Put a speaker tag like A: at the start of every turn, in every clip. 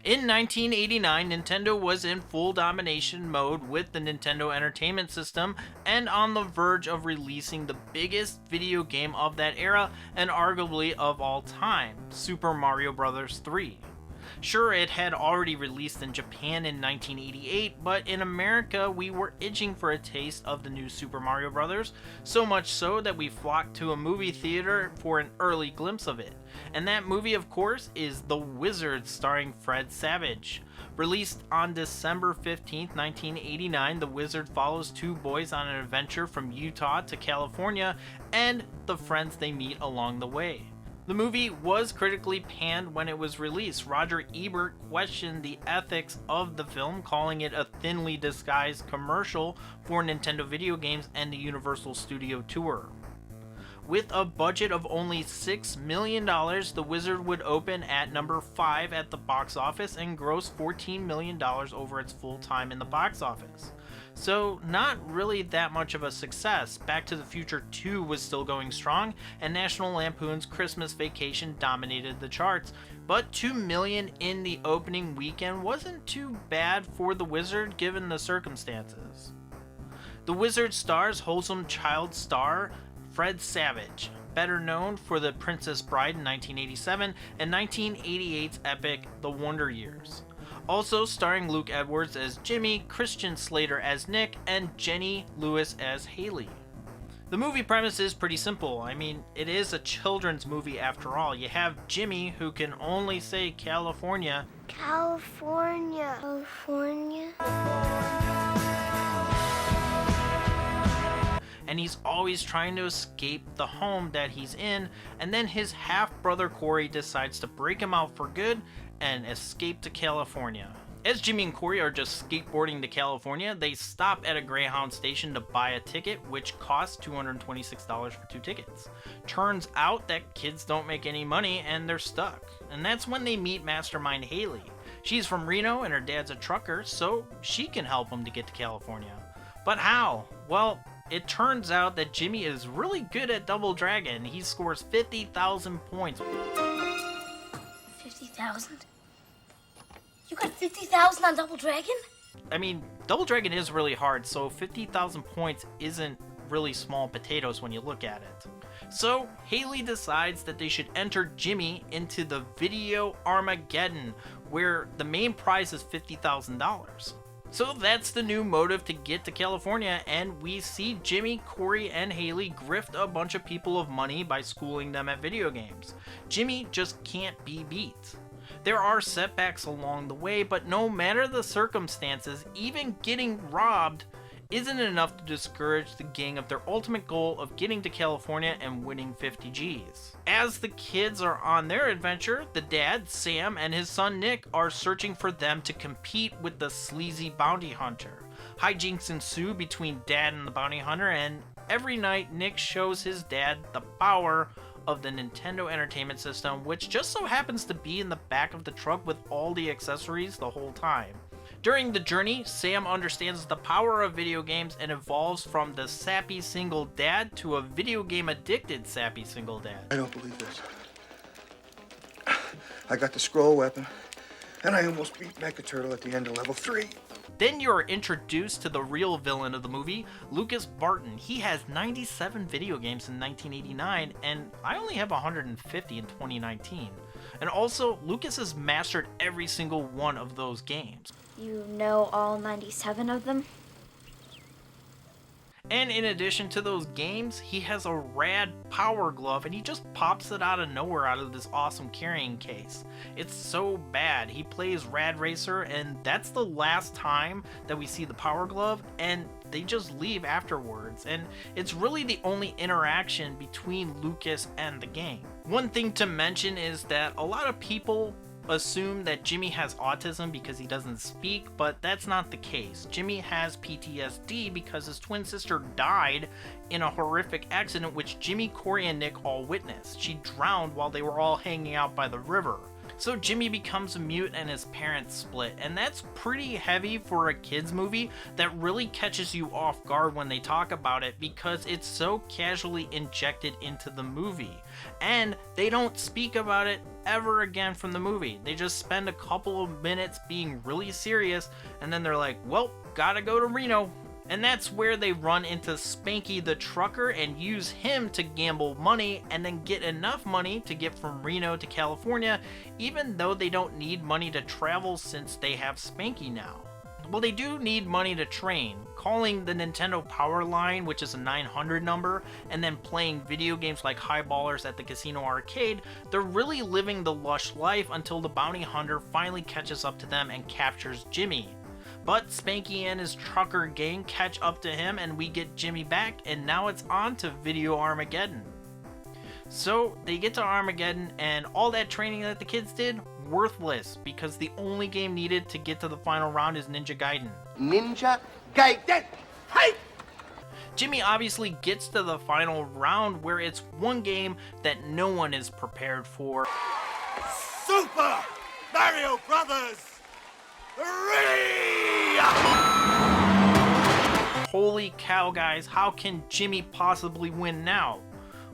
A: In 1989, Nintendo was in full domination mode with the Nintendo Entertainment System and on the verge of releasing the biggest video game of that era and arguably of all time, Super Mario Bros. 3. Sure, it had already released in Japan in 1988, but in America we were itching for a taste of the new Super Mario Bros., so much so that we flocked to a movie theater for an early glimpse of it. And that movie, of course, is The Wizard, starring Fred Savage. Released on December 15, 1989, The Wizard follows two boys on an adventure from Utah to California and the friends they meet along the way. The movie was critically panned when it was released. Roger Ebert questioned the ethics of the film, calling it a thinly disguised commercial for Nintendo video games and the Universal Studio Tour. With a budget of only $6 million, The Wizard would open at number 5 at the box office and gross $14 million over its full time in the box office. So not really that much of a success. Back to the Future 2 was still going strong, and National Lampoon's Christmas Vacation dominated the charts. But $2 million in the opening weekend wasn't too bad for The Wizard given the circumstances. The Wizard stars wholesome child star Fred Savage, better known for The Princess Bride in 1987 and 1988's epic The Wonder Years. Also starring Luke Edwards as Jimmy, Christian Slater as Nick, and Jenny Lewis as Haley. The movie premise is pretty simple. I mean, it is a children's movie after all. You have Jimmy, who can only say California.
B: California. California.
A: And he's always trying to escape the home that he's in, and then his half-brother Corey decides to break him out for good and escape to California. As Jimmy and Corey are just skateboarding to California, they stop at a Greyhound station to buy a ticket, which costs $226 for 2 tickets. Turns out that kids don't make any money and they're stuck. And that's when they meet Mastermind Haley. She's from Reno and her dad's a trucker, so she can help them to get to California. But how? Well, it turns out that Jimmy is really good at Double Dragon. He scores 50,000 points.
B: 50,000? You got 50,000 on Double Dragon?
A: I mean, Double Dragon is really hard, so 50,000 points isn't really small potatoes when you look at it. So, Haley decides that they should enter Jimmy into the video Armageddon, where the main prize is $50,000. So that's the new motive to get to California, and we see Jimmy, Corey, and Haley grift a bunch of people of money by schooling them at video games. Jimmy just can't be beat. There are setbacks along the way, but no matter the circumstances, even getting robbed isn't enough to discourage the gang of their ultimate goal of getting to California and winning 50 G's. As the kids are on their adventure, the dad, Sam, and his son Nick are searching for them to compete with the sleazy bounty hunter. Hijinks ensue between dad and the bounty hunter, and every night Nick shows his dad the power of the Nintendo Entertainment System, which just so happens to be in the back of the truck with all the accessories the whole time. During the journey, Sam understands the power of video games and evolves from the sappy single dad to a video game addicted sappy single dad.
C: I don't believe this. I got the scroll weapon, and I almost beat Mecha Turtle at the end of level 3.
A: Then you're introduced to the real villain of the movie, Lucas Barton. He has 97 video games in 1989, and I only have 150 in 2019. And also, Lucas has mastered every single one of those games.
B: You know all 97 of them?
A: And in addition to those games, he has a rad power glove, and he just pops it out of nowhere out of this awesome carrying case. It's so bad. He plays Rad Racer, and that's the last time that we see the power glove, and they just leave afterwards. And it's really the only interaction between Lucas and the gang. One thing to mention is that a lot of people assume that Jimmy has autism because he doesn't speak, but that's not the case. Jimmy has PTSD because his twin sister died in a horrific accident which Jimmy, Corey, and Nick all witnessed. She drowned while they were all hanging out by the river. So Jimmy becomes a mute and his parents split, and that's pretty heavy for a kids movie that really catches you off guard when they talk about it because it's so casually injected into the movie. And they don't speak about it ever again from the movie. They just spend a couple of minutes being really serious and then they're like, well, gotta go to Reno. And that's where they run into Spanky the trucker and use him to gamble money and then get enough money to get from Reno to California, even though they don't need money to travel since they have Spanky now. Well, they do need money to train. Calling the Nintendo Power Line, which is a 900 number, and then playing video games like Highballers at the Casino Arcade, they're really living the lush life until the bounty hunter finally catches up to them and captures Jimmy. But Spanky and his trucker gang catch up to him and we get Jimmy back, and now it's on to Video Armageddon. So they get to Armageddon and all that training that the kids did, worthless, because the only game needed to get to the final round is Ninja Gaiden.
D: Ninja Gaiden! Hey!
A: Jimmy obviously gets to the final round where it's one game that no one is prepared for.
D: Super Mario Brothers 3!
A: Holy cow, guys, how can Jimmy possibly win now?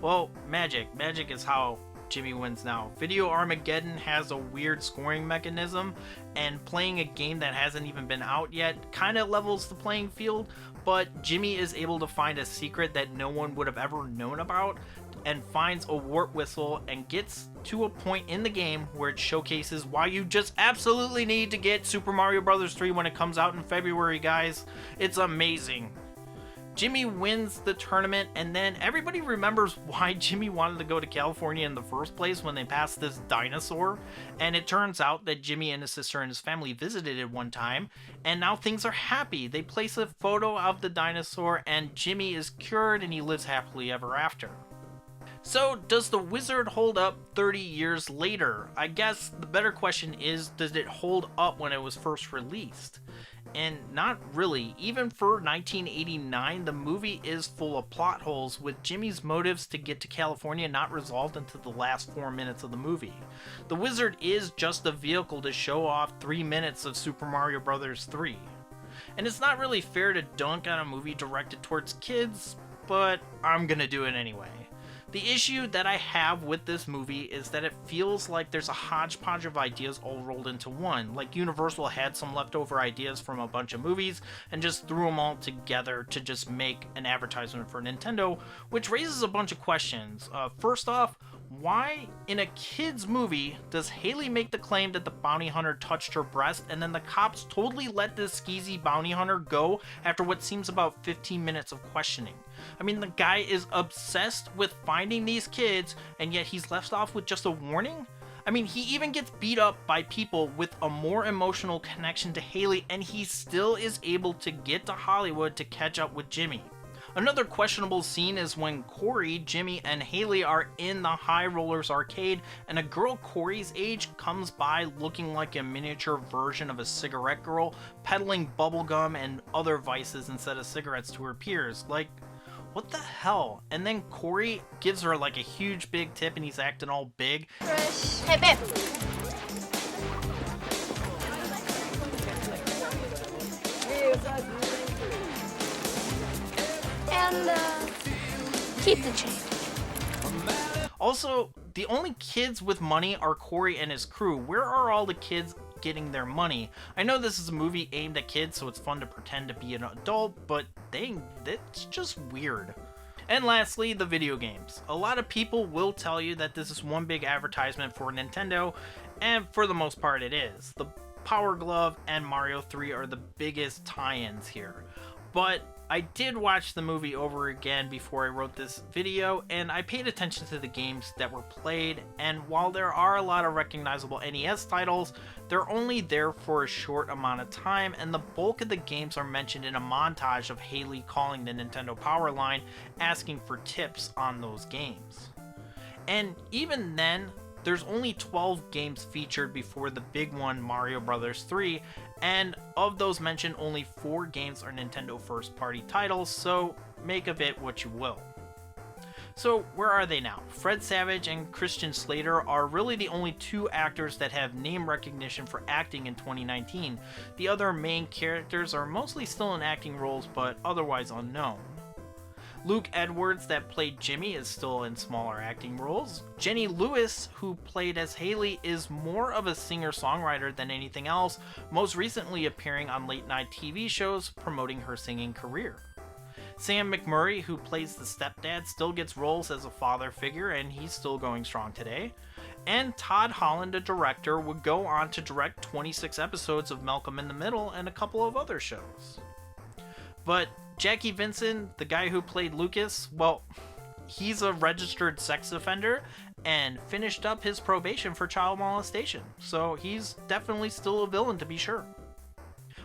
A: Well, magic. Magic is how Jimmy wins now. Video Armageddon has a weird scoring mechanism, and playing a game that hasn't even been out yet kind of levels the playing field, but Jimmy is able to find a secret that no one would have ever known about, and finds a warp whistle and gets to a point in the game where it showcases why you just absolutely need to get Super Mario Bros. 3 when it comes out in February, guys. It's amazing. Jimmy wins the tournament, and then everybody remembers why Jimmy wanted to go to California in the first place when they passed this dinosaur. And it turns out that Jimmy and his sister and his family visited it one time, and now things are happy. They place a photo of the dinosaur, and Jimmy is cured, and he lives happily ever after. So, does the wizard hold up 30 years later? I guess the better question is, does it hold up when it was first released? And not really. Even for 1989, the movie is full of plot holes, with Jimmy's motives to get to California not resolved until the last 4 minutes of the movie. The wizard is just a vehicle to show off 3 minutes of Super Mario Bros. 3. And it's not really fair to dunk on a movie directed towards kids, but I'm gonna do it anyway. The issue that I have with this movie is that it feels like there's a hodgepodge of ideas all rolled into one. Like Universal had some leftover ideas from a bunch of movies and just threw them all together to just make an advertisement for Nintendo, which raises a bunch of questions. First off, why in a kid's movie does Haley make the claim that the bounty hunter touched her breast and then the cops totally let this skeezy bounty hunter go after what seems about 15 minutes of questioning? I mean, the guy is obsessed with finding these kids, and yet he's left off with just a warning? I mean, he even gets beat up by people with a more emotional connection to Haley, and he still is able to get to Hollywood to catch up with Jimmy. Another questionable scene is when Corey, Jimmy, and Haley are in the High Rollers arcade, and a girl Corey's age comes by looking like a miniature version of a cigarette girl, peddling bubblegum and other vices instead of cigarettes to her peers. Like, what the hell? And then Corey gives her like a huge big tip and he's acting all big.
B: Fresh. Hey, babe. And, keep the change.
A: Also, the only kids with money are Corey and his crew. Where are all the kids getting their money? I know this is a movie aimed at kids, so it's fun to pretend to be an adult, but dang, that's just weird. And lastly, the video games. A lot of people will tell you that this is one big advertisement for Nintendo, and for the most part it is. The Power Glove and Mario 3 are the biggest tie-ins here. But I did watch the movie over again before I wrote this video, and I paid attention to the games that were played, and while there are a lot of recognizable NES titles, they're only there for a short amount of time, and the bulk of the games are mentioned in a montage of Haley calling the Nintendo Power Line, asking for tips on those games. And even then, there's only 12 games featured before the big one, Mario Bros. 3, and of those mentioned, only 4 games are Nintendo first-party titles, so make of it what you will. So where are they now? Fred Savage and Christian Slater are really the only two actors that have name recognition for acting in 2019. The other main characters are mostly still in acting roles, but otherwise unknown. Luke Edwards, that played Jimmy, is still in smaller acting roles. Jenny Lewis, who played as Haley, is more of a singer-songwriter than anything else, most recently appearing on late-night TV shows promoting her singing career. Sam McMurray, who plays the stepdad, still gets roles as a father figure, and he's still going strong today. And Todd Holland, a director, would go on to direct 26 episodes of Malcolm in the Middle and a couple of other shows. But Jackie Vincent, the guy who played Lucas, well, he's a registered sex offender and finished up his probation for child molestation, so he's definitely still a villain to be sure.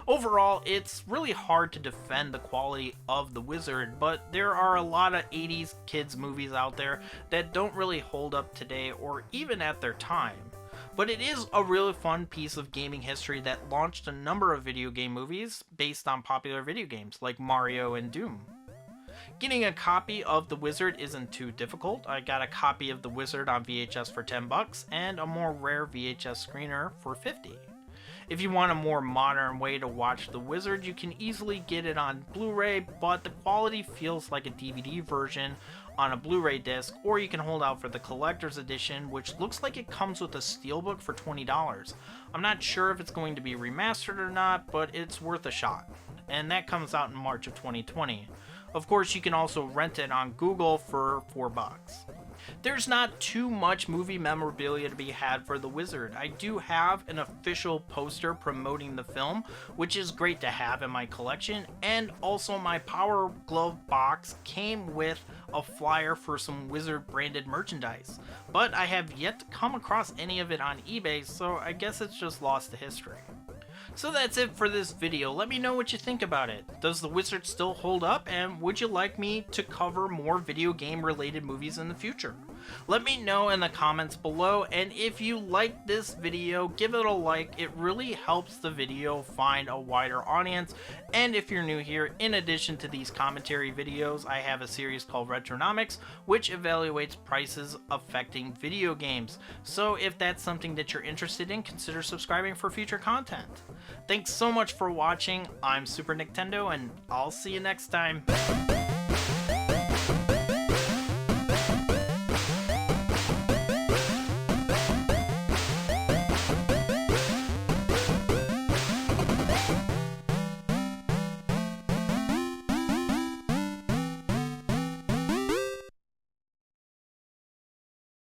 A: Overall, it's really hard to defend the quality of The Wizard, but there are a lot of 80s kids movies out there that don't really hold up today or even at their time. But it is a really fun piece of gaming history that launched a number of video game movies based on popular video games like Mario and Doom. Getting a copy of The Wizard isn't too difficult. I got a copy of The Wizard on VHS for $10 and a more rare VHS screener for $50. If you want a more modern way to watch The Wizard, you can easily get it on Blu-ray, but the quality feels like a DVD version on a Blu-ray disc, or you can hold out for the collector's edition, which looks like it comes with a steelbook for $20. I'm not sure if it's going to be remastered or not, but it's worth a shot. And that comes out in March of 2020. Of course, you can also rent it on Google for $4. There's not too much movie memorabilia to be had for The Wizard. I do have an official poster promoting the film, which is great to have in my collection, and also my Power Glove box came with a flyer for some Wizard branded merchandise. But I have yet to come across any of it on eBay, so I guess it's just lost to history. So that's it for this video. Let me know what you think about it. Does The Wizard still hold up, and would you like me to cover more video game related movies in the future? Let me know in the comments below, and if you like this video, give it a like. It really helps the video find a wider audience. And if you're new here, in addition to these commentary videos, I have a series called Retronomics, which evaluates prices affecting video games. So if that's something that you're interested in, consider subscribing for future content. Thanks so much for watching. I'm Super Nintendo, and I'll see you next time.